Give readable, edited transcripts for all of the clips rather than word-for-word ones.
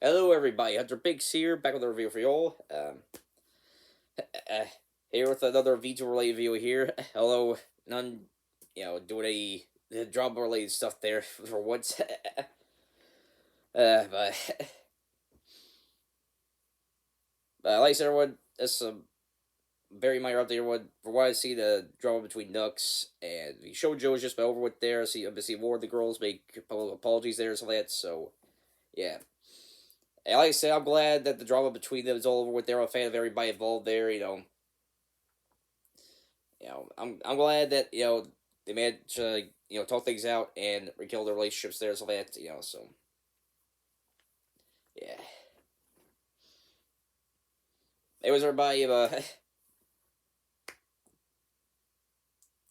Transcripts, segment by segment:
Hello everybody, Hunter Pigs here, back with a review for y'all. Here with another VTuber related video here. Hello, none, doing a drama related stuff there for once. But like I said, everyone, that's some very minor update. Everyone, for what I see, the drama between Nux and the Shoujo is just been over with there. I've been seeing more of the girls make apologies there and stuff like that. So yeah. And like I said, I'm glad that the drama between them is all over with there. I'm a fan of everybody involved there. I'm glad that they managed to talk things out and rekindle their relationships there. So that so yeah. Anyways, everybody,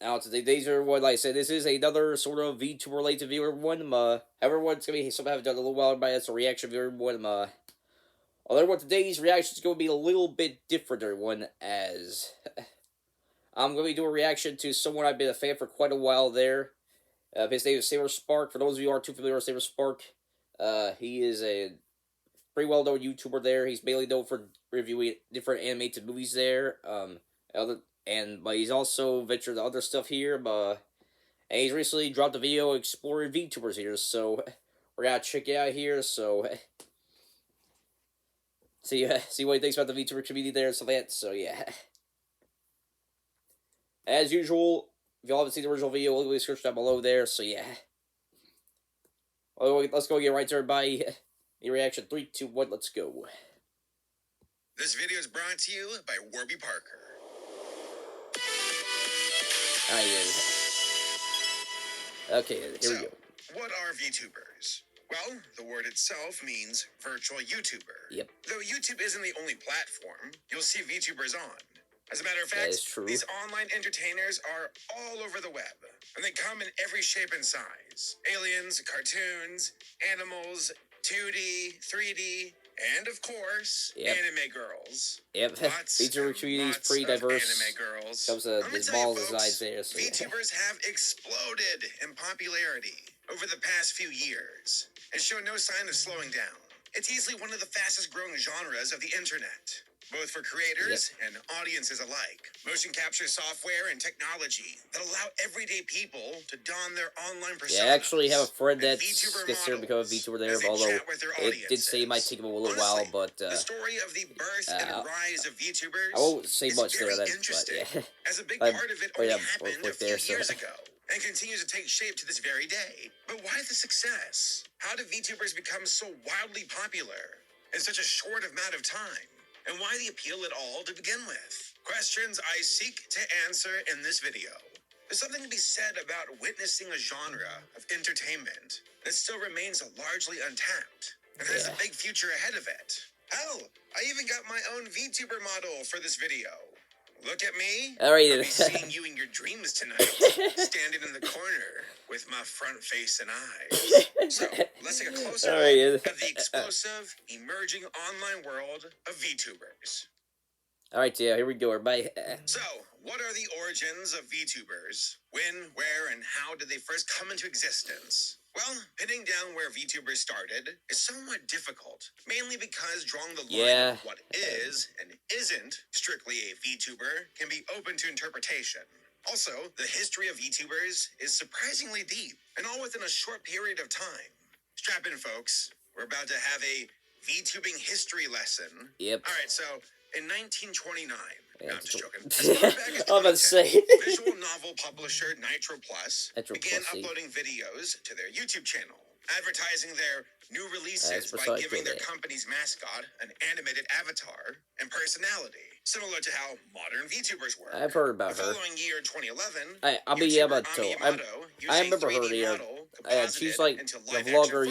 now these are what, like I said, this is another sort of VTuber related video. Everyone, everyone's gonna be something I haven't done in a little while. Everybody, that's a reaction video. Everyone, although everyone, today's reaction is going to be a little bit different. Everyone, as I'm going to be doing a reaction to someone I've been a fan for quite a while there. His name is Saberspark. For those of you who aren't too familiar with Saberspark, he is a pretty well-known YouTuber there. He's mainly known for reviewing different animated movies there. But he's also ventured to other stuff here. And he's recently dropped a video exploring VTubers here, so we're gonna check it out here. So see what he thinks about the VTuber community there and stuff like that. So yeah. As usual, if y'all haven't seen the original video, look at the description down below there, so yeah. Well, let's go get right to everybody. The reaction, 3, 2, 1, let's go. This video is brought to you by Warby Parker. Okay, here we go. What are VTubers? Well, the word itself means virtual YouTuber. Yep. Though YouTube isn't the only platform you'll see VTubers on. As a matter of fact, these online entertainers are all over the web, and they come in every shape and size. Aliens, cartoons, animals, 2D, 3D, and of course, anime girls. Yep, VTuber community is pretty diverse. Anime girls. Comes to the balls designs there. So VTubers have exploded in popularity over the past few years, and show no sign of slowing down. It's easily one of the fastest growing genres of the internet, both for creators and audiences alike. Motion capture software and technology that allow everyday people to don their online persona. Yeah, I actually have a friend that's considered to become a VTuber there, although it did say it might take him a little while, but the story of the birth and rise of VTubers I won't say much there, but yeah. As a big part of it only happened a few years ago, and continues to take shape to this very day. But why the success? How did VTubers become so wildly popular in such a short amount of time? And why the appeal at all to begin with? Questions I seek to answer in this video. There's something to be said about witnessing a genre of entertainment that still remains largely untapped and has a big future ahead of it. Hell, I even got my own VTuber model for this video. Look at me. All right. I'll be seeing you in your dreams tonight, standing in the corner with my front face and eyes. So, let's take a closer look at the explosive, emerging online world of VTubers. Alright, yeah, here we go, everybody. So, what are the origins of VTubers? When, where, and how did they first come into existence? Well, pinning down where VTubers started is somewhat difficult, mainly because drawing the line of what is and isn't strictly a VTuber can be open to interpretation. Also, the history of VTubers is surprisingly deep, and all within a short period of time. Strap in, folks. We're about to have a VTubing history lesson. Yep. Alright, so in 1929, no, I'm just joking. I'm about to say. Visual novel publisher Nitro Plus began uploading videos to their YouTube channel, advertising their new releases by giving their company's mascot an animated avatar and personality, similar to how modern VTubers work. I've heard about her. The following year, 2011, I remember her there. She's like a vlogger.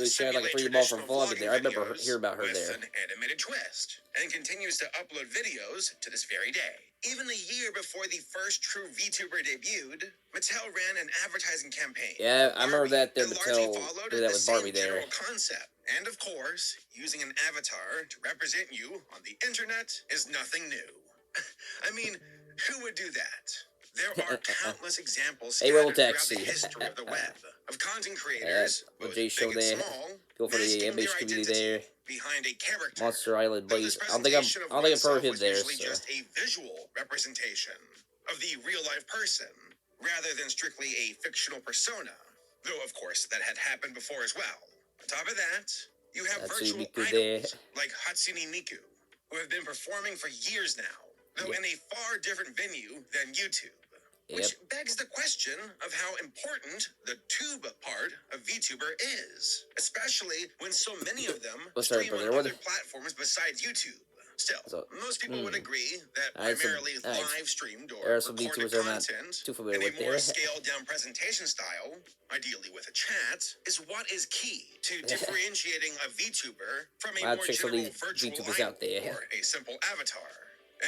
She had like a 3 month for vlogging there. I remember hearing about her there. An animated twist, and continues to upload videos to this very day. Even a year before the first true VTuber debuted, Mattel ran an advertising campaign. Yeah, I remember that there. Mattel did that with Barbie there. Concept. And of course, using an avatar to represent you on the internet is nothing new. I mean, who would do that? There are countless examples A roll scattered throughout taxi. the history of the web of content creators, the both J big show and there. small, Go for the masking animation their community identity there. behind a character. Monster Island Though Buddies. this I don't think I've presentation of heard oneself him was there. usually So. just a visual representation of the real-life person, rather than strictly a fictional persona. Though, of course, that had happened before as well. On top of that, you have virtual idols like Hatsune Miku, who have been performing for years now, though in a far different venue than YouTube. Which begs the question of how important the tube part of VTuber is, especially when so many of them stream on other platforms besides YouTube. Still, most people would agree that primarily live streamed or recorded content in a more scaled-down presentation style, ideally with a chat, is what is key to differentiating a VTuber from a more general virtual idol or a simple avatar.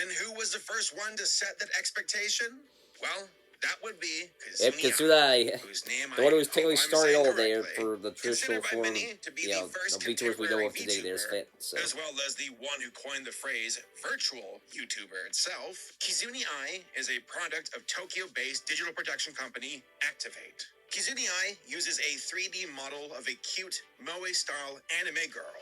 And who was the first one to set that expectation? Well, that would be Kizunai, whose name the one who was technically starting all there correctly, for the traditional form, VTubers we know of today. There's fit, so. As well as the one who coined the phrase virtual YouTuber itself. Kizuni Ai is a product of Tokyo-based digital production company Activate. Kizuni Ai uses a 3D model of a cute moe-style anime girl,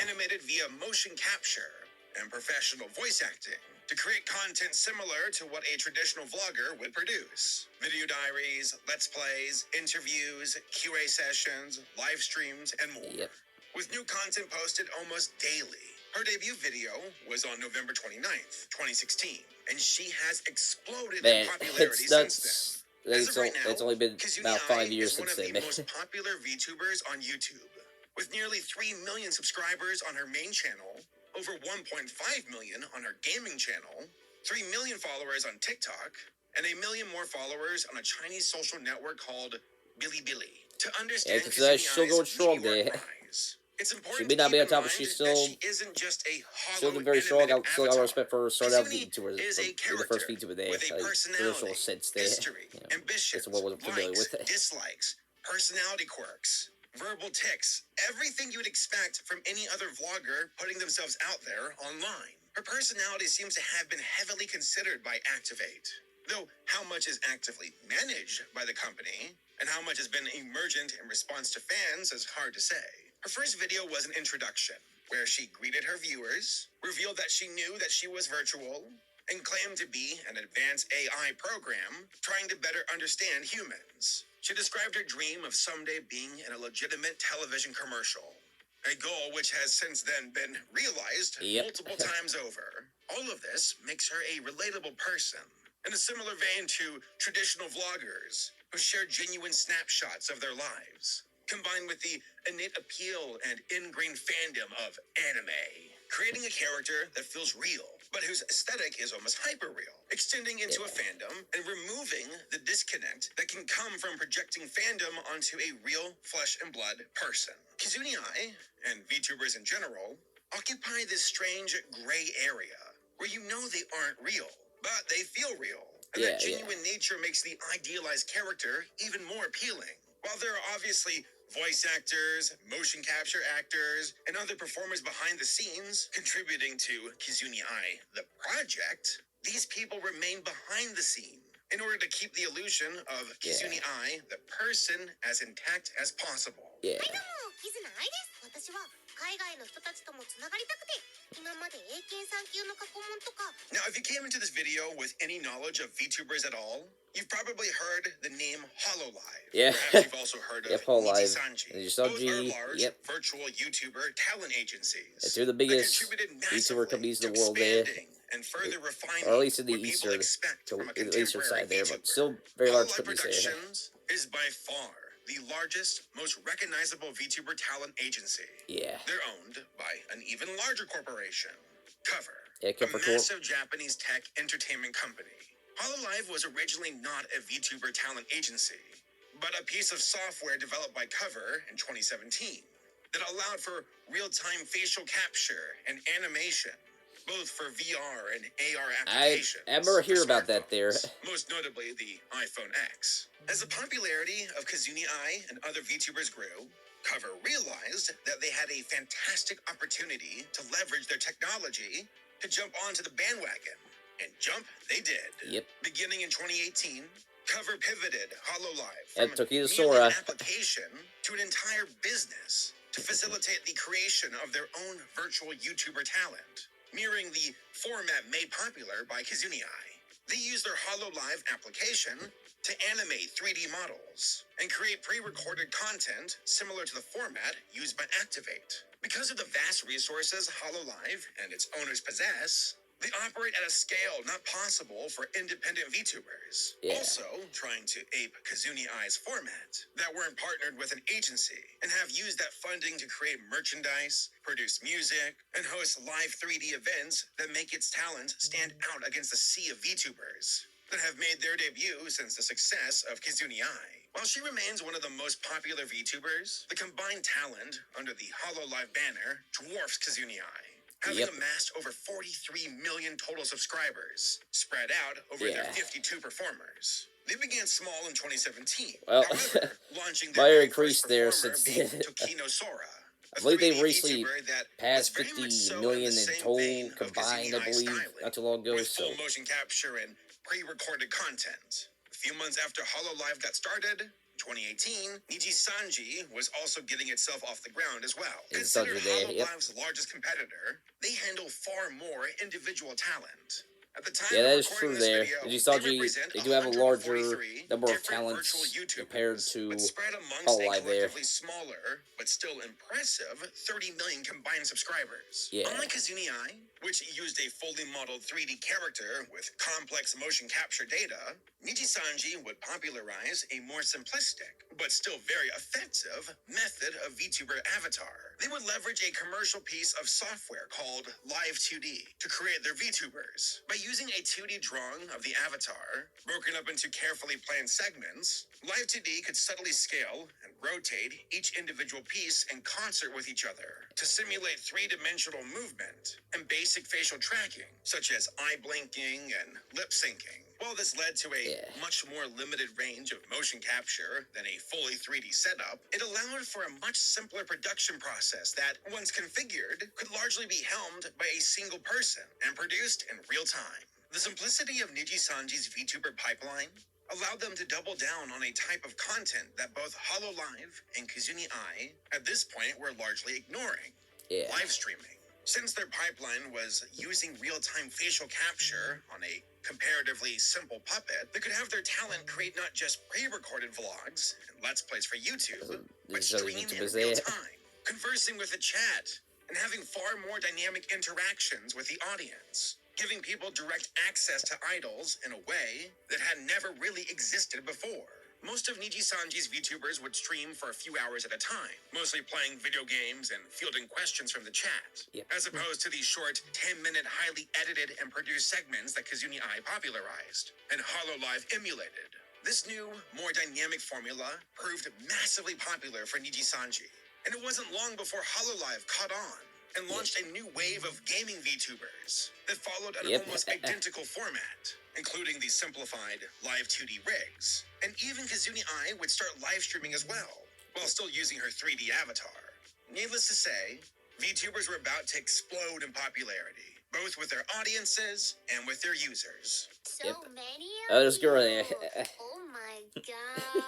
animated via motion capture and professional voice acting, to create content similar to what a traditional vlogger would produce. Video diaries, let's plays, interviews, QA sessions, live streams, and more. With new content posted almost daily. Her debut video was on November 29th, 2016, and she has exploded in popularity since then. As of right now, it's only been about 5 years since then. One of the most popular VTubers on YouTube, with nearly 3 million subscribers on her main channel, over 1.5 million on her gaming channel, 3 million followers on TikTok, and 1 million more followers on a Chinese social network called Bilibili. To understand still going strong there. It's important she may not be on top, but she's still isn't just a still very strong. I still got respect for her starting out VTubers. The first VTuber there, with a traditional sense there. History, ambitions, what wasn't familiar with it. Dislikes, personality quirks, verbal tics, everything you would expect from any other vlogger putting themselves out there online. Her personality seems to have been heavily considered by Activate, though how much is actively managed by the company and how much has been emergent in response to fans is hard to say. Her first video was an introduction, where she greeted her viewers, revealed that she knew that she was virtual, and claimed to be an advanced AI program trying to better understand humans. She described her dream of someday being in a legitimate television commercial, a goal which has since then been realized multiple times over. All of this makes her a relatable person, in a similar vein to traditional vloggers who share genuine snapshots of their lives, combined with the innate appeal and ingrained fandom of anime, creating a character that feels real, but whose aesthetic is almost hyper-real, extending into a fandom and removing the disconnect that can come from projecting fandom onto a real flesh and blood person. Kizuni Ai, and VTubers in general, occupy this strange gray area where you know they aren't real, but they feel real, and that genuine nature makes the idealized character even more appealing. While there are obviously voice actors, motion capture actors, and other performers behind the scenes contributing to Kizuni Ai, the project, these people remain behind the scene in order to keep the illusion of Kizuni Ai, the person, as intact as possible. Now, if you came into this video with any knowledge of VTubers at all, you've probably heard the name HoloLive. Perhaps you've also heard of Nijisanji. Both are large virtual YouTuber talent agencies. Two of the biggest VTuber companies in the world there. And further refining, or at least in the eastern side there, but still very large companies there. Is by far the largest, most recognizable VTuber talent agency. They're owned by an even larger corporation, Cover, a massive Japanese tech entertainment company. HoloLive was originally not a VTuber talent agency, but a piece of software developed by Cover in 2017 that allowed for real-time facial capture and animation, both for VR and AR applications. I remember hearing about that there. Most notably, the iPhone X. As the popularity of Kizuni Ai and other VTubers grew, Cover realized that they had a fantastic opportunity to leverage their technology to jump onto the bandwagon and jump they did. Yep. Beginning in 2018, Cover pivoted HoloLive And from took you to merely Sora. an application to an entire business to facilitate the creation of their own virtual YouTuber talent, mirroring the format made popular by Kazuni Eye. They use their HoloLive application to animate 3D models and create pre-recorded content similar to the format used by Activate. Because of the vast resources HoloLive and its owners possess, they operate at a scale not possible for independent VTubers. Yeah. Also, trying to ape Kazuni Eye's format, that weren't partnered with an agency and have used that funding to create merchandise, produce music, and host live 3D events that make its talent stand out against the sea of VTubers that have made their debut since the success of Kazuni Eye. While she remains one of the most popular VTubers, the combined talent under the HoloLive banner dwarfs Kazuni Eye, having amassed over 43 million total subscribers, spread out over their 52 performers. They began small in 2017, however, launching their very increased first there performer since being Tokino Sora, I believe they 3D recently VTuber that passed was very 50 much so million in the in same total vein of combined, Kazuni I Eye's believe, styling, not too long ago. with So full motion capture and pre-recorded content. A few months after HoloLive got started, 2018, Niji Sanji was also getting itself off the ground as well. Considered HoloLive's largest competitor, they handle far more individual talent. At the time that of is true recording this there. video, Niji Sanji, they do have a larger 143 number of different talents virtual YouTubers, compared to but spread amongst a HoloLive there. collectively smaller, but still impressive, 30 million combined subscribers. Yeah. Unlike Kazuni Eye, which used a fully modeled 3D character with complex motion capture data, Niji Sanji would popularize a more simplistic, but still very effective, method of VTuber avatar. They would leverage a commercial piece of software called Live 2D to create their VTubers. By using a 2D drawing of the avatar, broken up into carefully planned segments, Live 2D could subtly scale and rotate each individual piece in concert with each other to simulate three-dimensional movement and basic facial tracking, such as eye blinking and lip syncing. While this led to a much more limited range of motion capture than a fully 3D setup, it allowed for a much simpler production process that, once configured, could largely be helmed by a single person and produced in real time. The simplicity of Niji Sanji's VTuber pipeline allowed them to double down on a type of content that both HoloLive and Kazuni Eye, at this point, were largely ignoring. Live streaming. Since their pipeline was using real-time facial capture on a comparatively simple puppet, they could have their talent create not just pre-recorded vlogs and Let's Plays for YouTube, but stream in real time, conversing with the chat, and having far more dynamic interactions with the audience, giving people direct access to idols in a way that had never really existed before. Most of Niji Sanji's VTubers would stream for a few hours at a time, mostly playing video games and fielding questions from the chat, as opposed to the short 10-minute highly edited and produced segments that Kazuni Eye popularized and HoloLive emulated. This new, more dynamic formula proved massively popular for Niji Sanji, and it wasn't long before HoloLive caught on and launched a new wave of gaming VTubers that followed an almost identical format, including the simplified Live 2D rigs. And even Kazuni Eye would start live streaming as well, while still using her 3D avatar. Needless to say, VTubers were about to explode in popularity, both with their audiences and with their users. So many of There's girl. Oh my god.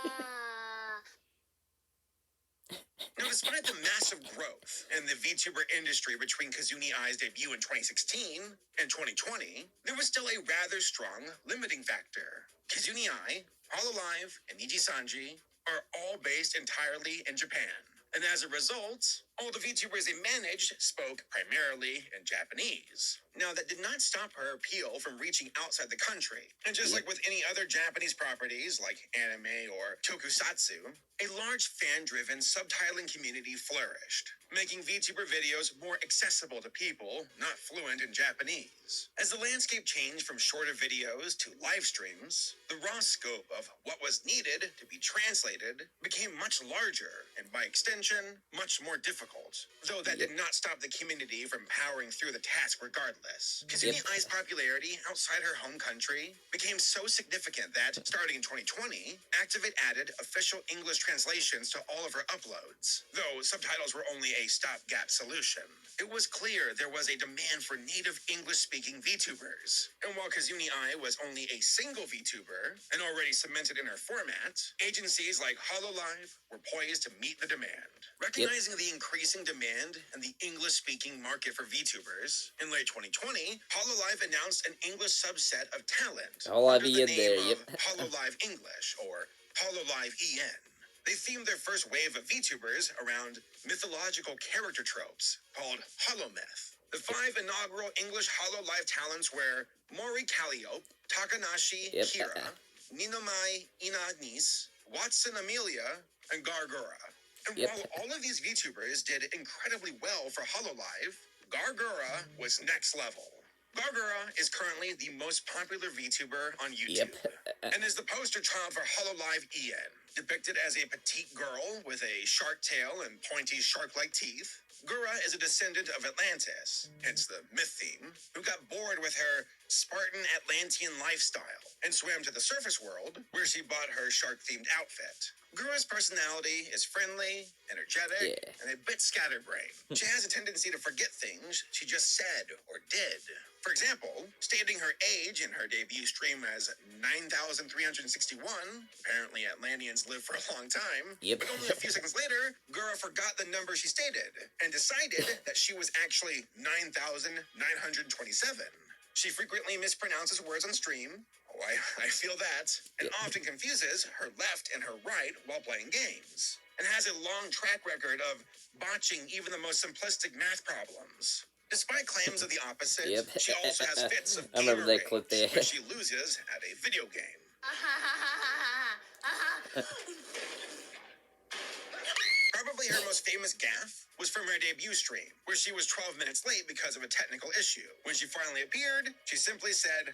Now, despite the massive growth in the VTuber industry between Kazuni Eye's debut in 2016 and 2020, there was still a rather strong limiting factor. Kazuni Eye, HoloLive, and Niji Sanji are all based entirely in Japan. And as a result, all the VTubers they managed spoke primarily in Japanese. Now, that did not stop her appeal from reaching outside the country. And just like with any other Japanese properties like anime or tokusatsu, a large fan-driven subtitling community flourished, making VTuber videos more accessible to people not fluent in Japanese. As the landscape changed from shorter videos to live streams, the raw scope of what was needed to be translated became much larger and, by extension, much more difficult. difficult, though that did not stop the community from powering through the task regardless. Kazumi Ai's popularity outside her home country became so significant that, starting in 2020, Activate added official English translations to all of her uploads, though subtitles were only a stopgap solution. It was clear there was a demand for native English-speaking VTubers, and while Kazumi Ai was only a single VTuber and already cemented in her format, agencies like HoloLive were poised to meet the demand. Recognizing the increasing demand and the English-speaking market for VTubers, in late 2020, HoloLive announced an English subset of talent under the name of HoloLive English, or HoloLive EN. They themed their first wave of VTubers around mythological character tropes called Holomyth. The 5 inaugural English HoloLive talents were Mori Calliope, Takanashi Kira, Ninomai Inanis, Watson Amelia, and Gargura. And while all of these VTubers did incredibly well for HoloLive, Gargura was next level. Gargura is currently the most popular VTuber on YouTube, and is the poster child for HoloLive EN. Depicted as a petite girl with a shark tail and pointy shark-like teeth, Gura is a descendant of Atlantis, hence the myth theme, who got bored with her Spartan Atlantean lifestyle and swam to the surface world, where she bought her shark-themed outfit. Gura's personality is friendly, energetic, and a bit scatterbrained. She has a tendency to forget things she just said or did. For example, stating her age in her debut stream as 9,361, apparently Atlanteans live for a long time, but only a few seconds later, Gura forgot the number she stated and decided that she was actually 9,927. She frequently mispronounces words on stream, I feel that, and often confuses her left and her right while playing games, and has a long track record of botching even the most simplistic math problems. Despite claims of the opposite, she also has fits of gamer rage when she loses at a video game. Probably her most famous gaffe was from her debut stream, where she was 12 minutes late because of a technical issue. When she finally appeared, she simply said,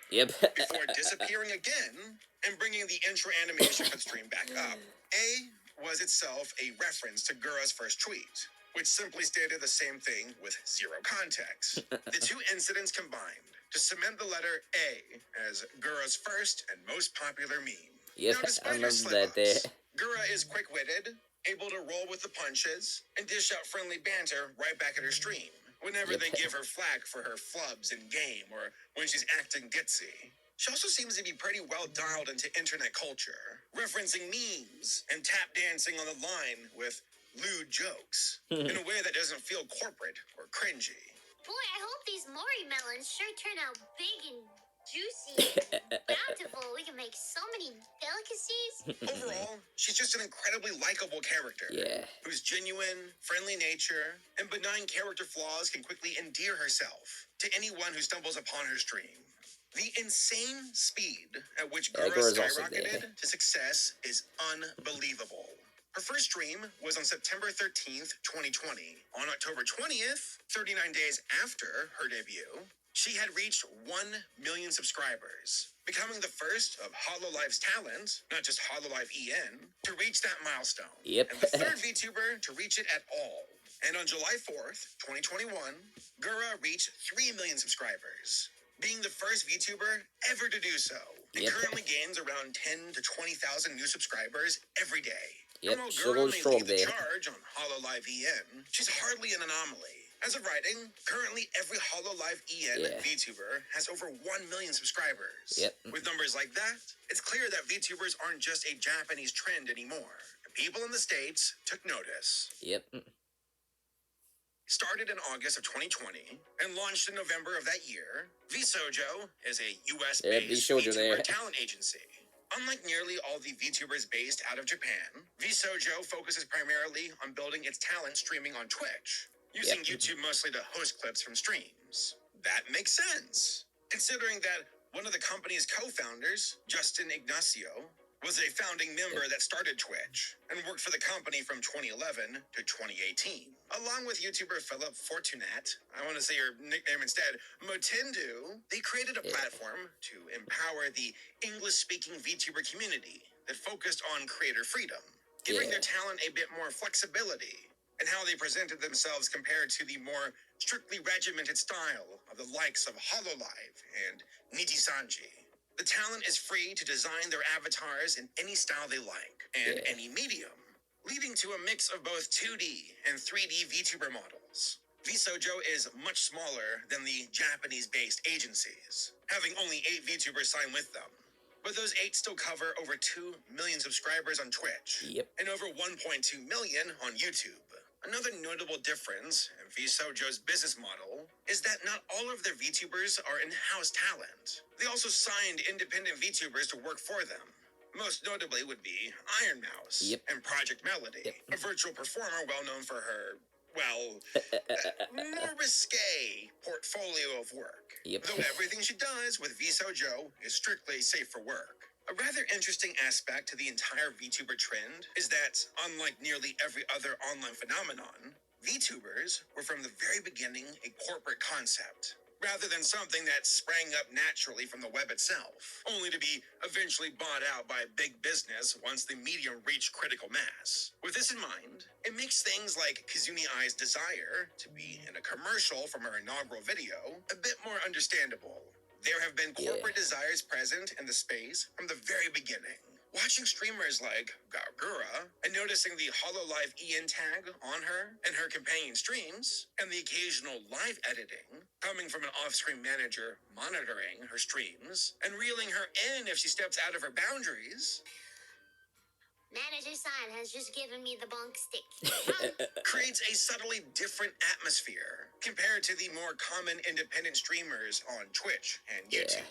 before disappearing again and bringing the intro animation for the stream back up. A was itself a reference to Gura's first tweet, which simply stated the same thing with zero context. The two incidents combined to cement the letter A as Gura's first and most popular meme. Now, despite her slip-ups, Gura is quick-witted, able to roll with the punches, and dish out friendly banter right back at her stream, whenever they give her flack for her flubs in game or when she's acting ditzy. She also seems to be pretty well dialed into internet culture, referencing memes and tap dancing on the line with lewd jokes in a way that doesn't feel corporate or cringy. Boy, I hope these Mori melons sure turn out big and juicy and bountiful. We can make so many delicacies. Overall, she's just an incredibly likable character whose genuine, friendly nature and benign character flaws can quickly endear herself to anyone who stumbles upon her stream. The insane speed at which Gura skyrocketed to success is unbelievable. Her first stream was on September 13th, 2020. On October 20th, 39 days after her debut, she had reached 1 million subscribers, becoming the first of HoloLive's talent, not just HoloLive EN, to reach that milestone. And the third VTuber to reach it at all. And on July 4th, 2021, Gura reached 3 million subscribers, being the first VTuber ever to do so. And currently gains around 10 to 20,000 new subscribers every day. And while Gura may lead the charge on HoloLive EN, she's hardly an anomaly. As of writing, currently every HoloLive EN VTuber has over 1 million subscribers. With numbers like that, it's clear that VTubers aren't just a Japanese trend anymore. People in the States took notice. Started in August of 2020 and launched in November of that year, VSojo is a US-based VTuber talent agency. Unlike nearly all the VTubers based out of Japan, VSojo focuses primarily on building its talent streaming on Twitch, using YouTube mostly to host clips from streams. That makes sense, considering that one of the company's co-founders, Justin Ignacio, was a founding member that started Twitch and worked for the company from 2011 to 2018. Along with YouTuber Philip Fortunat, I want to say your nickname instead, Motendu, they created a platform to empower the English-speaking VTuber community that focused on creator freedom, giving their talent a bit more flexibility and how they presented themselves compared to the more strictly regimented style of the likes of Hololive and Nitisanji. The talent is free to design their avatars in any style they like, and any medium, leading to a mix of both 2D and 3D VTuber models. VSojo is much smaller than the Japanese-based agencies, having only 8 VTubers sign with them. But those 8 still cover over 2 million subscribers on Twitch, and over 1.2 million on YouTube. Another notable difference in VSojo's business model is that not all of their VTubers are in-house talent. They also signed independent VTubers to work for them. Most notably would be Iron Mouse and Project Melody, a virtual performer well known for her, more risque portfolio of work. Though everything she does with VSojo is strictly safe for work. A rather interesting aspect to the entire VTuber trend is that, unlike nearly every other online phenomenon, VTubers were from the very beginning a corporate concept, rather than something that sprang up naturally from the web itself, only to be eventually bought out by big business once the medium reached critical mass. With this in mind, it makes things like Kazuni Ai's desire to be in a commercial from her inaugural video a bit more understandable. There have been corporate desires present in the space from the very beginning. Watching streamers like Gargura and noticing the Hololive EN tag on her and her companion streams, and the occasional live editing coming from an off-screen manager monitoring her streams and reeling her in if she steps out of her boundaries, Manager San has just given me the bonk stick. creates a subtly different atmosphere compared to the more common independent streamers on Twitch and YouTube.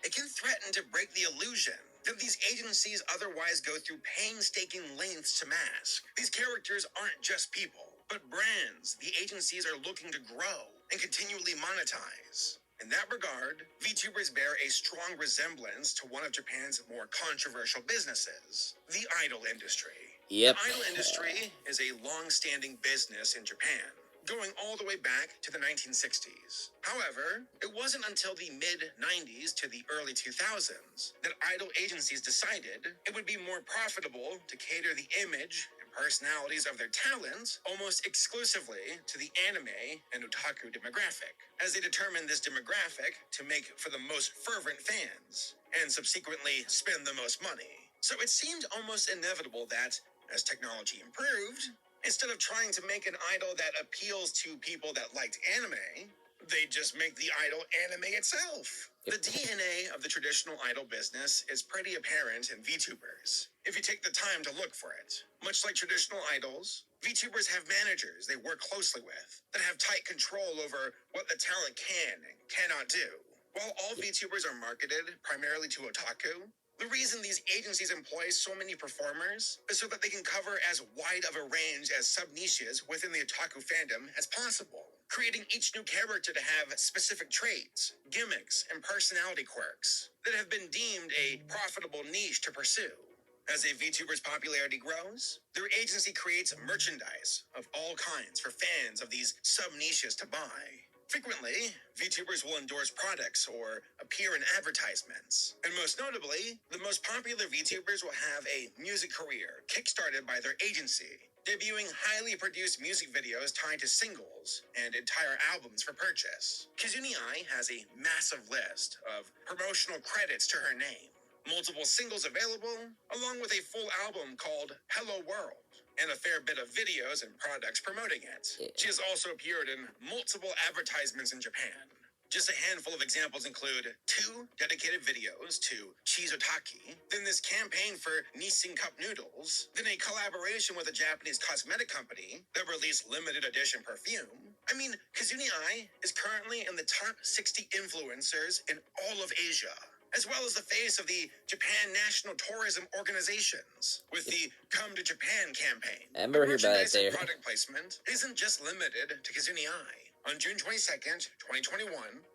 It can threaten to break the illusion that these agencies otherwise go through painstaking lengths to mask. These characters aren't just people, but brands the agencies are looking to grow and continually monetize. In that regard, VTubers bear a strong resemblance to one of Japan's more controversial businesses, the idol industry. The idol industry is a long-standing business in Japan, going all the way back to the 1960s. However, it wasn't until the mid-90s to the early 2000s that idol agencies decided it would be more profitable to cater the image personalities of their talents almost exclusively to the anime and otaku demographic, as they determined this demographic to make for the most fervent fans, and subsequently spend the most money. So it seemed almost inevitable that, as technology improved, instead of trying to make an idol that appeals to people that liked anime, they'd just make the idol anime itself. The DNA of the traditional idol business is pretty apparent in VTubers, if you take the time to look for it. Much like traditional idols, VTubers have managers they work closely with that have tight control over what the talent can and cannot do. While all VTubers are marketed primarily to otaku, the reason these agencies employ so many performers is so that they can cover as wide of a range as sub-niches within the otaku fandom as possible, creating each new character to have specific traits, gimmicks, and personality quirks that have been deemed a profitable niche to pursue. As a VTuber's popularity grows, their agency creates merchandise of all kinds for fans of these sub-niches to buy. Frequently, VTubers will endorse products or appear in advertisements. And most notably, the most popular VTubers will have a music career kickstarted by their agency, debuting highly produced music videos tied to singles and entire albums for purchase. Kazuni Ai has a massive list of promotional credits to her name, multiple singles available, along with a full album called Hello World, and a fair bit of videos and products promoting it. She has also appeared in multiple advertisements in Japan. Just a handful of examples include 2 dedicated videos to Chizotaki, then this campaign for Nissin Cup Noodles, then a collaboration with a Japanese cosmetic company that released limited edition perfume. I mean, Kazuni Ai is currently in the top 60 influencers in all of Asia, as well as the face of the Japan National Tourism Organizations with the Come to Japan campaign. I remember hearing about it there. Product placement isn't just limited to Kazuni Ai. On June 22nd, 2021,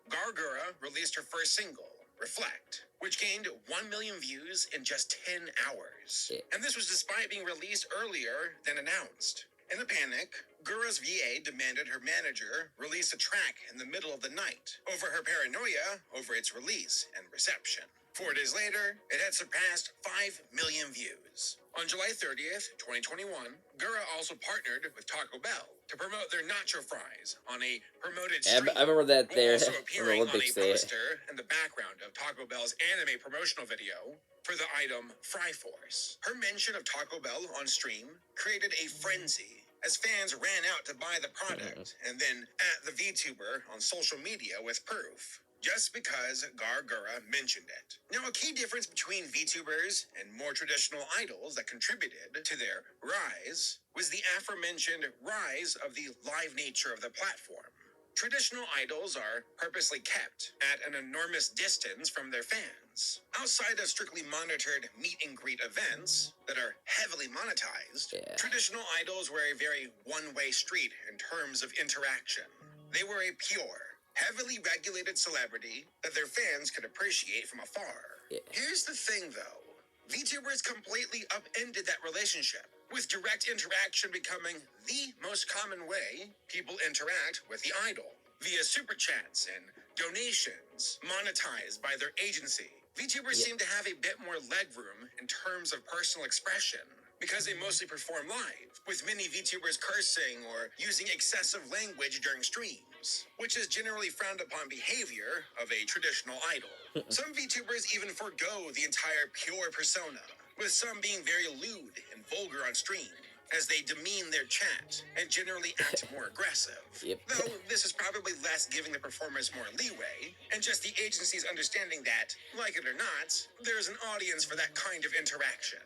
Gargura released her first single, Reflect, which gained 1 million views in just 10 hours. And this was despite being released earlier than announced. In a panic, Gura's VA demanded her manager release a track in the middle of the night over her paranoia over its release and reception. 4 days later, it had surpassed 5 million views. On July 30th, 2021, Gura also partnered with Taco Bell to promote their nacho fries on a promoted stream. I remember that there also from appearing on a Olympics there. poster in the background of Taco Bell's anime promotional video for the item Fry Force. Her mention of Taco Bell on stream created a frenzy as fans ran out to buy the product and then at the VTuber on social media with proof, just because Gura mentioned it. Now, a key difference between VTubers and more traditional idols that contributed to their rise was the aforementioned rise of the live nature of the platform. Traditional idols are purposely kept at an enormous distance from their fans. Outside of strictly monitored meet and greet events that are heavily monetized, traditional idols were a very one-way street in terms of interaction. They were a pure, heavily regulated celebrity that their fans could appreciate from afar. Here's the thing, though. VTubers completely upended that relationship, with direct interaction becoming the most common way people interact with the idol, via super chats and donations monetized by their agency. VTubers seem to have a bit more legroom in terms of personal expression, because they mostly perform live, with many VTubers cursing or using excessive language during streams, which is generally frowned upon behavior of a traditional idol. Some VTubers even forgo the entire pure persona, with some being very lewd and vulgar on stream, as they demean their chat and generally act more aggressive. Though this is probably less giving the performers more leeway, and just the agency's understanding that, like it or not, there's an audience for that kind of interaction.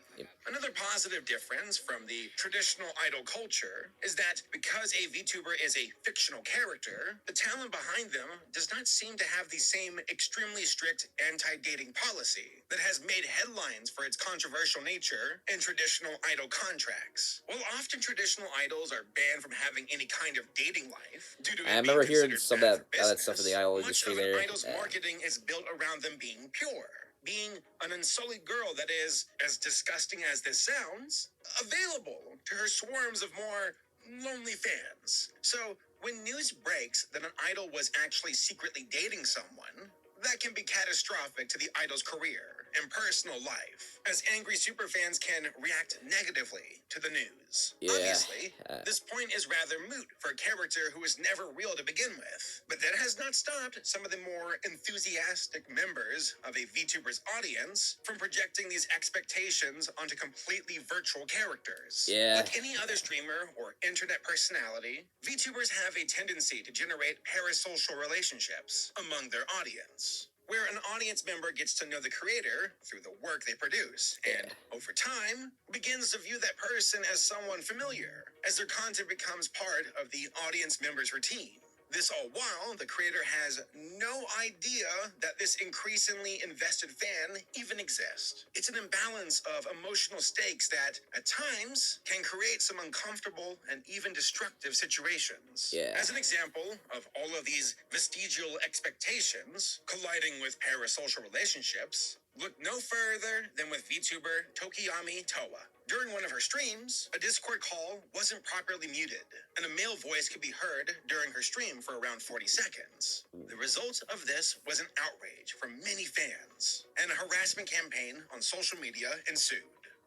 Another positive difference from the traditional idol culture is that because a VTuber is a fictional character, the talent behind them does not seem to have the same extremely strict anti-dating policy that has made headlines for its controversial nature in traditional idol contracts. While often traditional idols are banned from having any kind of dating life due to I remember hearing some of that stuff in the idol industry there. Much of an idol's marketing is built around them being pure, being an unsullied girl that is, as disgusting as this sounds, available to her swarms of more lonely fans. So, when news breaks that an idol was actually secretly dating someone, that can be catastrophic to the idol's career and personal life, as angry superfans can react negatively to the news. Obviously, this point is rather moot for a character who is never real to begin with, but that has not stopped some of the more enthusiastic members of a VTuber's audience from projecting these expectations onto completely virtual characters. Like any other streamer or internet personality, VTubers have a tendency to generate parasocial relationships among their audience, where an audience member gets to know the creator through the work they produce, and over time, begins to view that person as someone familiar, as their content becomes part of the audience member's routine. This all while the creator has no idea that this increasingly invested fan even exists. It's an imbalance of emotional stakes that, at times, can create some uncomfortable and even destructive situations. As an example of all of these vestigial expectations colliding with parasocial relationships, look no further than with VTuber Tokiyami Towa. During one of her streams, a Discord call wasn't properly muted, and a male voice could be heard during her stream for around 40 seconds. The result of this was an outrage from many fans, and a harassment campaign on social media ensued.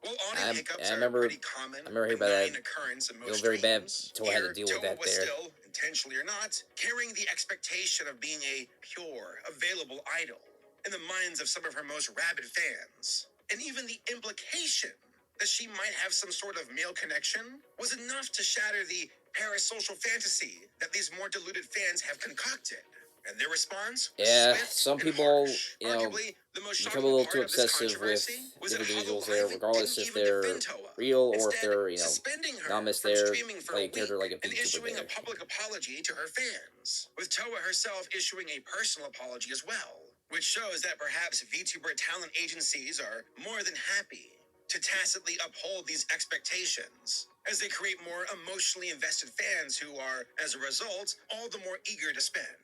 While audio hiccups are pretty common, benign occurrence in most very bad streams, Towa had to deal with that was there. still, intentionally or not, carrying the expectation of being a pure, available idol in the minds of some of her most rabid fans. And even the implication that she might have some sort of male connection was enough to shatter the parasocial fantasy that these more deluded fans have concocted. And their response was swift some and people, harsh. you know, Arguably, the most become a shocking little part too of this obsessive with controversy was that individuals Hollow there, Live regardless didn't if even they're defend Towa. real or if Instead, they're, you know, suspending her anonymous from there, streaming for like a character like a and VTuber issuing there. a public apology to her fans, with Towa herself issuing a personal apology as well, which shows that perhaps VTuber talent agencies are more than happy to tacitly uphold these expectations, as they create more emotionally invested fans who are, as a result, all the more eager to spend.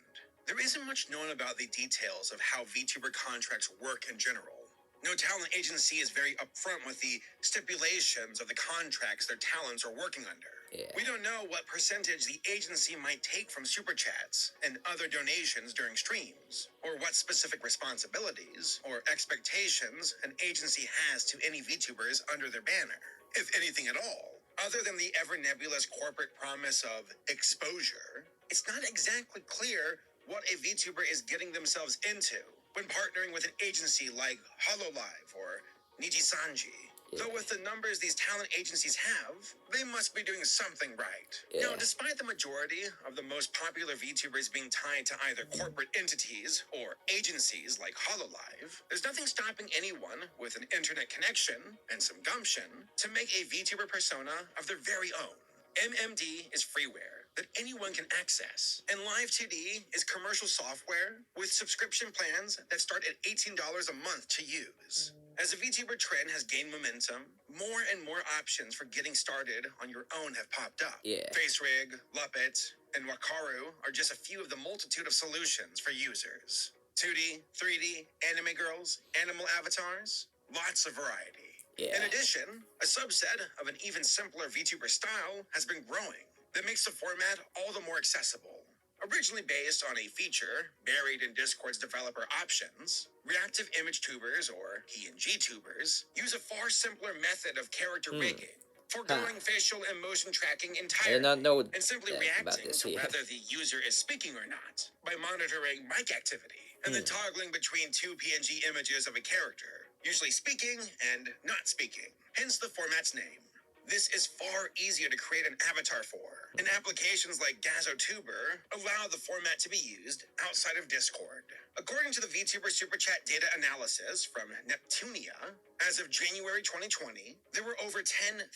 There isn't much known about the details of how VTuber contracts work in general. No talent agency is very upfront with the stipulations of the contracts their talents are working under. Yeah. We don't know what percentage the agency might take from super chats and other donations during streams, or what specific responsibilities or expectations an agency has to any VTubers under their banner, if anything at all. Other than the ever-nebulous corporate promise of exposure, it's not exactly clear what a VTuber is getting themselves into when partnering with an agency like HoloLive or Nijisanji. Yeah. Though with the numbers these talent agencies have, they must be doing something right. Yeah. Now, despite the majority of the most popular VTubers being tied to either corporate entities or agencies like HoloLive, there's nothing stopping anyone with an internet connection and some gumption to make a VTuber persona of their very own. MMD is freeware that anyone can access, and Live2D is commercial software with subscription plans that start at $18 a month to use. As the VTuber trend has gained momentum, more and more options for getting started on your own have popped up. Yeah. FaceRig, Luppet, and Wakaru are just a few of the multitude of solutions for users. 2D, 3D, anime girls, animal avatars, lots of variety. Yeah. In addition, a subset of an even simpler VTuber style has been growing that makes the format all the more accessible. Originally based on a feature buried in Discord's developer options, reactive image tubers, or PNG tubers, use a far simpler method of character rigging, foregoing facial and motion tracking entirely, I did not know and simply reacting to whether the user is speaking or not by monitoring mic activity, and then toggling between two PNG images of a character, usually speaking and not speaking, hence the format's name. This is far easier to create an avatar for, and applications like GazoTuber allow the format to be used outside of Discord. According to the VTuber Super Chat data analysis from Neptunia, as of January 2020, there were over 10,000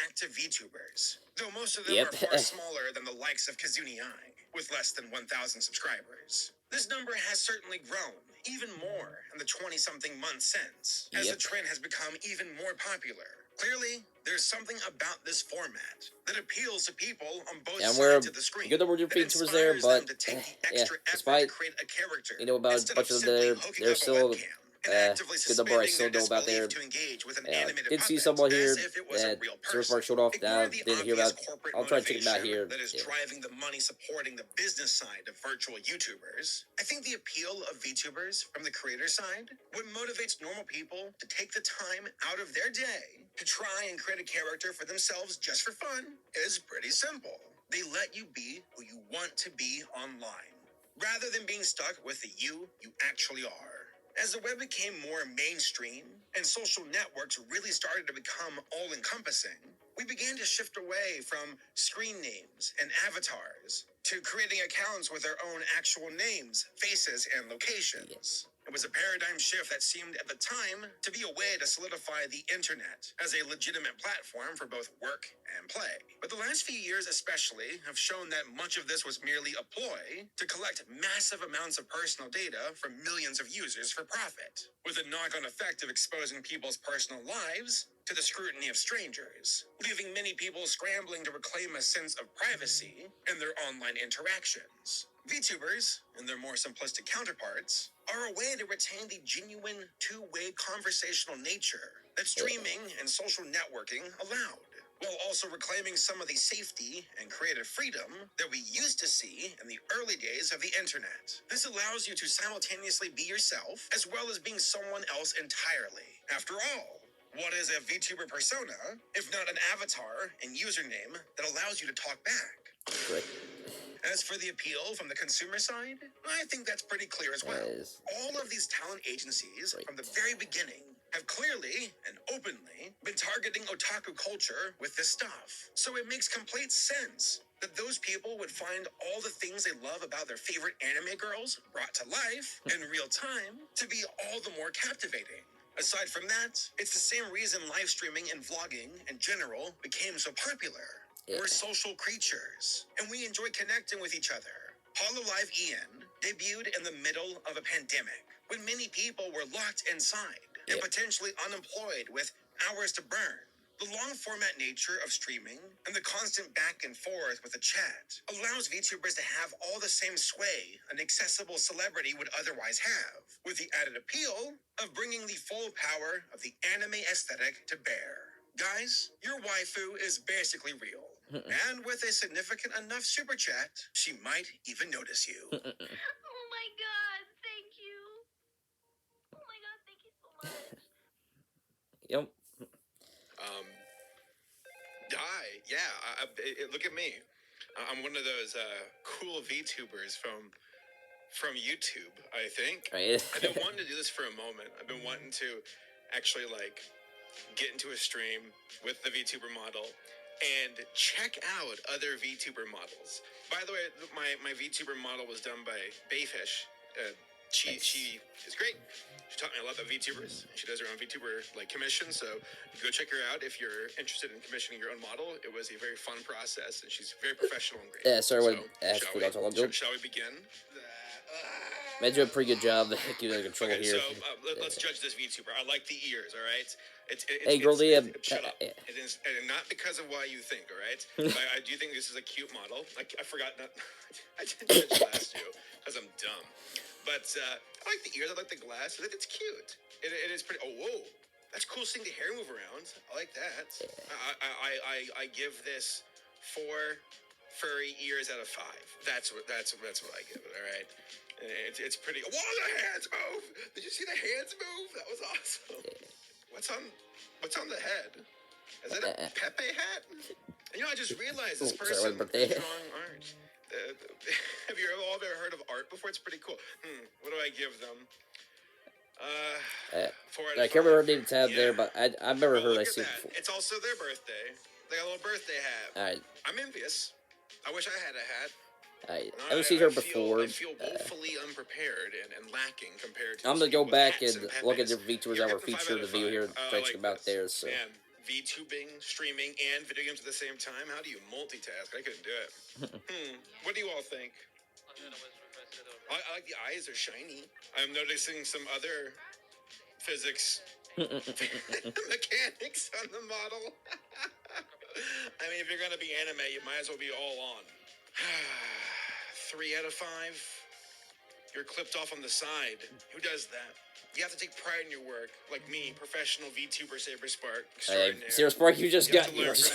active VTubers, though most of them are far smaller than the likes of Kazuni Ai, with less than 1,000 subscribers. This number has certainly grown, even more in the 20-something months since, as the trend has become even more popular. Clearly, there's something about this format that appeals to people on both sides of the screen. Good number of VTubers there, but despite about a bunch of them they're still good number I still know about there. Did see someone here that Saberspark showed off. Now didn't hear about. I'll try to check them out here. That is driving the money, supporting the business side of virtual YouTubers. I think the appeal of VTubers from the creator side, what motivates normal people to take the time out of their day to try and create a character for themselves just for fun, is pretty simple. They let you be who you want to be online, rather than being stuck with the you actually are. As the web became more mainstream and social networks really started to become all-encompassing, we began to shift away from screen names and avatars to creating accounts with their own actual names, faces, and locations. It was a paradigm shift that seemed at the time to be a way to solidify the internet as a legitimate platform for both work and play. But the last few years especially have shown that much of this was merely a ploy to collect massive amounts of personal data from millions of users for profit, with a knock-on effect of exposing people's personal lives to the scrutiny of strangers, leaving many people scrambling to reclaim a sense of privacy in their online interactions. VTubers, and their more simplistic counterparts, are a way to retain the genuine two-way conversational nature that streaming and social networking allowed, while also reclaiming some of the safety and creative freedom that we used to see in the early days of the internet. This allows you to simultaneously be yourself, as well as being someone else entirely. After all, what is a VTuber persona, if not an avatar and username that allows you to talk back? Right. As for the appeal from the consumer side, I think that's pretty clear as well. All of these talent agencies, from the very beginning, have clearly and openly been targeting otaku culture with this stuff. So it makes complete sense that those people would find all the things they love about their favorite anime girls brought to life in real time to be all the more captivating. Aside from that, it's the same reason live streaming and vlogging in general became so popular. We're social creatures, and we enjoy connecting with each other. HoloLive EN debuted in the middle of a pandemic, when many people were locked inside and potentially unemployed with hours to burn. The long-format nature of streaming and the constant back and forth with the chat allows VTubers to have all the same sway an accessible celebrity would otherwise have, with the added appeal of bringing the full power of the anime aesthetic to bear. Guys, your waifu is basically real. And with a significant enough super chat, she might even notice you. Oh my god, thank you. Oh my god, thank you so much. Yep. Hi, yeah, look at me. I'm one of those cool VTubers from YouTube, I think. Right. I've been wanting to do this for a moment. I've been wanting to actually, like, get into a stream with the VTuber model and check out other VTuber models. By the way, my VTuber model was done by Bayfish. She is great. She taught me a lot about VTubers. She does her own VTuber commission, so go check her out if you're interested in commissioning your own model. It was a very fun process, and she's very professional and great. Yeah, sorry, Shall we begin? Made you a pretty good job keeping the control Okay, here. so let's judge this VTuber. I like the ears, all right? Hey, girl, shut up. It is, and not because of what you think, all right? I do think this is a cute model. I forgot not. I didn't judge last you because I'm dumb. But I like the ears. I like the glass. It's cute. It is pretty. Oh, whoa! That's cool seeing the hair move around. I like that. I give this 4 furry ears out of 5. That's what I give it. All right. It's pretty. Whoa! The hands move. Did you see the hands move? That was awesome. What's on the head? Is it a Pepe hat? You know, I just realized this person is drawing art. Have you all ever heard of art before? It's pretty cool. What do I give them? 4 out of 5. I can't remember her name tab there, but I've never heard I seen before. It's also their birthday. They got a little birthday hat. Alright. I'm envious. I wish I had a hat. I haven't seen her before. I feel woefully unprepared and lacking compared to. I'm gonna go back and look at the VTubers that were featured in the video here and try to check them out there. So. Man, VTubing, streaming, and video games at the same time. How do you multitask? I couldn't do it. What do you all think? I like the eyes; they're shiny. I'm noticing some other physics mechanics on the model. I mean, if you're gonna be anime, you might as well be all on. 3 out of 5. You're clipped off on the side. Who does that? You have to take pride in your work, like me, professional VTuber Saberspark. Saberspark, you just got yours.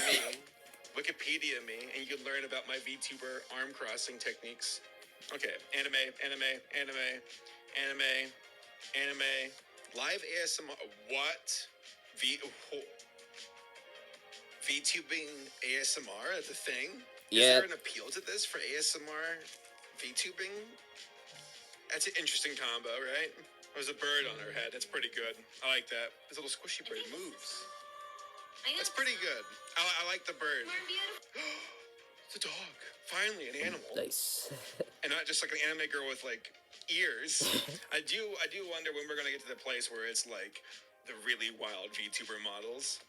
Wikipedia me, and you can learn about my VTuber arm crossing techniques. Okay, anime, live ASMR. What? VTubing ASMR? That's a thing? Yeah. Is there an appeal to this for ASMR VTubing? That's an interesting combo, right? There's a bird on her head. That's pretty good. I like that. This little squishy bird moves. That's pretty good. I like the bird. It's a dog. Finally, an animal. Nice. And not just like an anime girl with like ears. I do wonder when we're gonna get to the place where it's like the really wild VTuber models.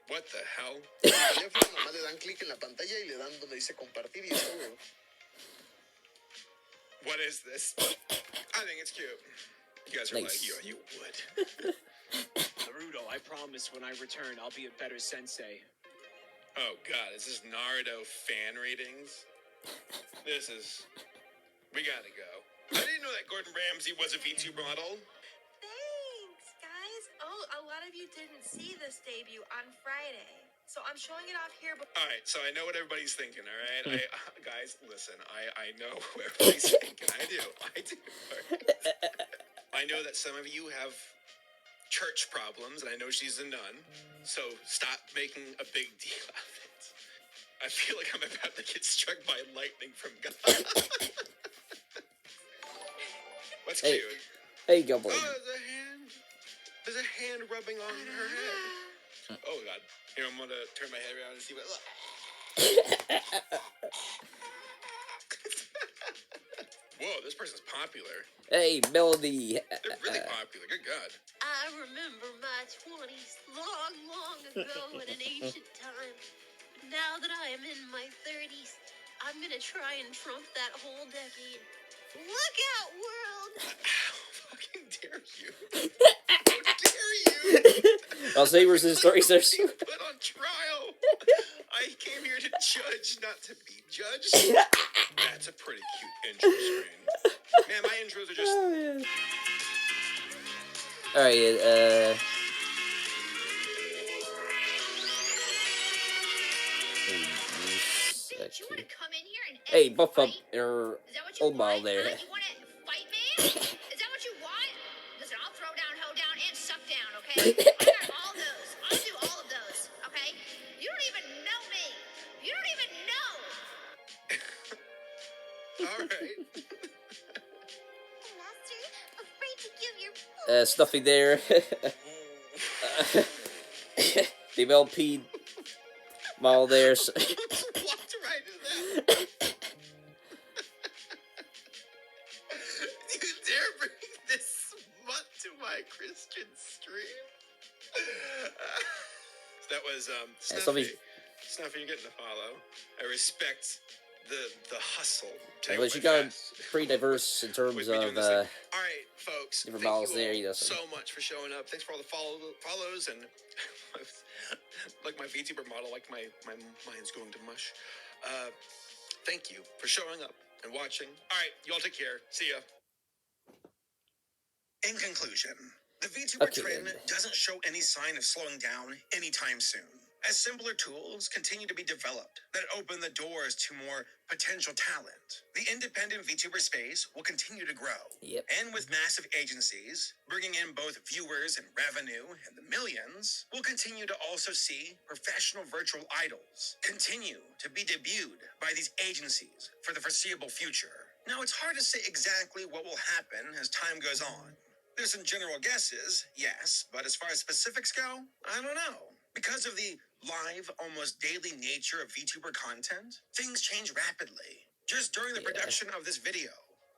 What the hell? Nomás le dan clic en la pantalla y le dan donde dice compartir y eso. What is this? I think it's cute. You guys are like, you would. Naruto, I promise when I return, I'll be a better sensei. Oh god, is this Naruto fan ratings? We gotta go. I didn't know that Gordon Ramsay was a VTuber model. Thanks, guys. Oh, a lot of you didn't see this debut on Friday, so I'm showing it off here. All right, so I know what everybody's thinking. All right, guys, listen. I know what everybody's thinking. I do. I know that some of you have church problems, and I know she's a nun. So stop making a big deal out of it. I feel like I'm about to get struck by lightning from God. What's cute? Hey, go, boy. Oh, there's a hand rubbing on her head. Oh, God. Here, I'm going to turn my head around and see what... Whoa, this person's popular. Hey, Melody. They're really popular. Good God. I remember my 20s long ago in an ancient time. Now that I am in my 30s, I'm gonna try and trump that whole decade. Look out, world! How fucking dare you? How dare you? I'll say versus the story Put on trial. I came here to judge, not to be judged. That's a pretty cute intro screen. Man, my intros are just... Alright, Wait, you want to come in here and Hey, buff up fight? your Is that what you old ball want? there. Huh? You want to fight me? Is that what you want? Listen, I'll throw down, hoe down, and suck down, okay? I got all those. I'll do all of those, okay? You don't even know me. You don't even know. All right. Master, afraid to give your Stuffy there. The LP ball there. So. Walked right into that. You dare bring this smut to my Christian stream? That was Snuffy. Snuffy, you're getting a follow. I respect the hustle. At least you got pretty diverse in terms of all right, folks. different Thank models you there. all You know, so much for showing up. Thanks for all the follows and like my VTuber model, like my mind's going to mush. Thank you for showing up and watching. All right, you all take care. See ya. In conclusion, the VTuber trend doesn't show any sign of slowing down anytime soon, as simpler tools continue to be developed that open the doors to more potential talent. The independent VTuber space will continue to grow. And with massive agencies bringing in both viewers and revenue in the millions, we'll continue to also see professional virtual idols continue to be debuted by these agencies for the foreseeable future. Now, it's hard to say exactly what will happen as time goes on. There's some general guesses, yes, but as far as specifics go, I don't know. Because of the live, almost daily nature of VTuber content, things change rapidly. Just during the production of this video,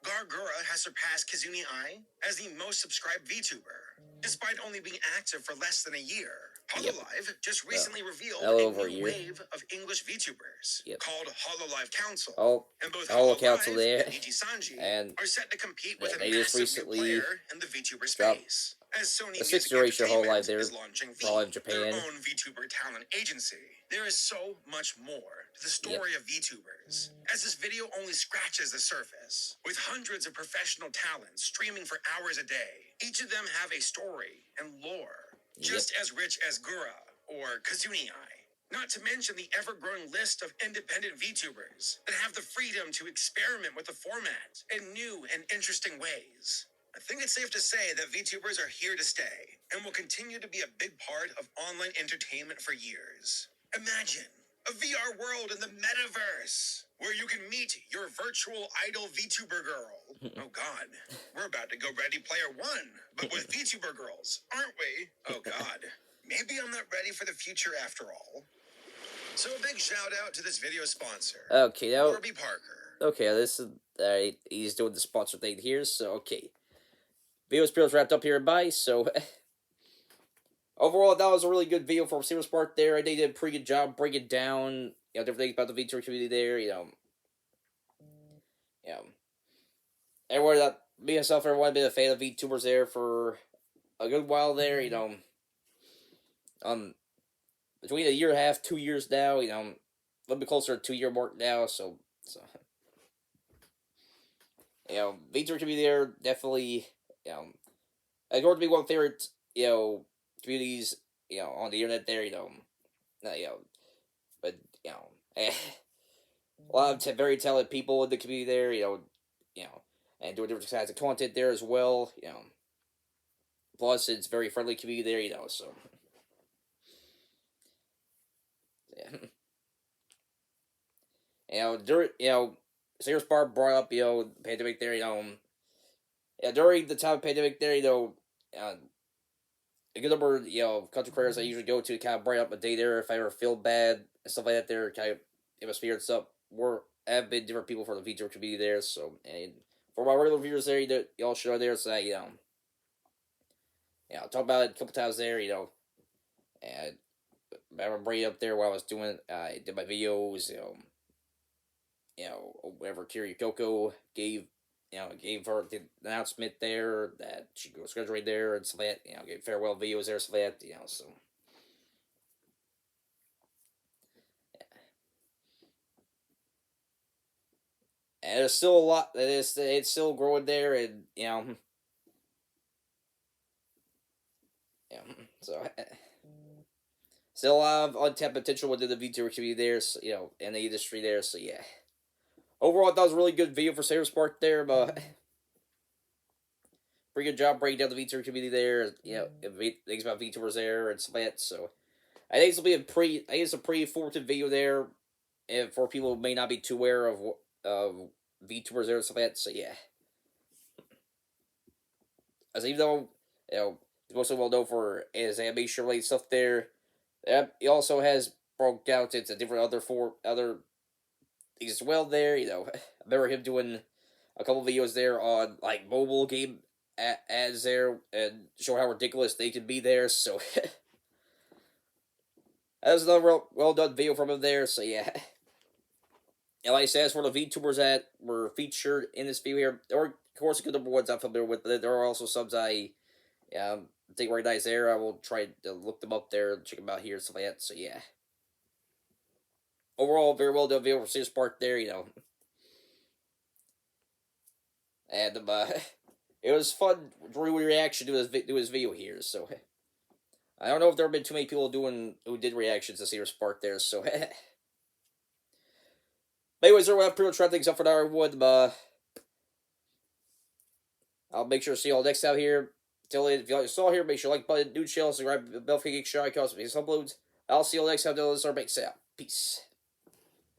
Gargura has surpassed Kizuni Ai as the most subscribed VTuber, despite only being active for less than a year. Hololive just recently revealed a new wave of English VTubers called Hololive Council. And both Hololive and DT Sanji are set to compete with a massive new player in the VTuber space, as Sony Music Entertainment is launching their own VTuber talent agency. There is so much more to the story of VTubers, as this video only scratches the surface. With hundreds of professional talents streaming for hours a day, each of them have a story and lore just as rich as Gura or Kazuni Ai. Not to mention the ever-growing list of independent VTubers that have the freedom to experiment with the format in new and interesting ways. I think it's safe to say that VTubers are here to stay and will continue to be a big part of online entertainment for years. Imagine a VR world in the metaverse where you can meet your virtual idol VTuber girl. Oh God, we're about to go Ready Player One, but with VTuber girls, aren't we? Oh God, maybe I'm not ready for the future after all. So a big shout out to this video sponsor. Okay, now Warby Parker. Okay, this is he's doing the sponsor thing here. So okay, video spirits wrapped up here. Bye. So. Overall, that was a really good video from Saberspark there. They did a pretty good job breaking down, different things about the VTuber community there, everyone that, me myself, everyone been a fan of VTubers there for a good while there, between a year and a half, 2 years now, a little bit closer to 2 year mark now, so, VTuber community there, definitely, it's going to be one of my favorite, communities, on the internet there, but, a lot of very talented people in the community there, and doing different kinds of content there as well, plus it's very friendly community there, so, yeah. During, Saberspark brought up, pandemic there, during the time of pandemic there, a good number of country creators I usually go to kind of brighten up a day there if I ever feel bad and stuff like that there, kind of atmosphere and stuff. Have been different people for the VTuber community there, so, and for my regular viewers there, y'all should know there, so talk about it a couple times there, and I remember bringing up there while I was doing, I did my videos, whenever Kiri Coco gave her the announcement there that she goes graduate there and stuff like that, gave farewell videos there, stuff like that, so. And there's still a lot that it's still growing there, and so still a lot of untapped potential within the VTuber community there, so, you know, in the industry there. So yeah, overall, that was a really good video for Saberspark there, but pretty good job breaking down the VTuber community there. You know, things about VTubers there and stuff like that. So I think this will be a pretty informative video there, and for people who may not be too aware of VTubers there and stuff like that. So yeah, as even though you know he's mostly well known for his animation related stuff there, he also has broke out into different other things as well there. You know, I remember him doing a couple videos there on like mobile game ads there and showing how ridiculous they can be there. So that was another well done video from him there. So yeah. And like I said, as for the VTubers that were featured in this video here, there are, of course, good number ones I'm familiar with, but there are also some I think recognize there. I will try to look them up there and check them out here and stuff like that. So yeah. Overall, very well done video for Saberspark there, you know. And it was fun doing reaction to his video here. So I don't know if there have been too many people who did reactions to Saberspark there. So but anyways, we'll have pretty much wrap things up for now, everyone. I'll make sure to see you all next time here. Till if you saw here, make sure you like button, new channel, subscribe, bell for getting shot, cause me uploads. I'll see you all next time. Till this, our big out. Peace.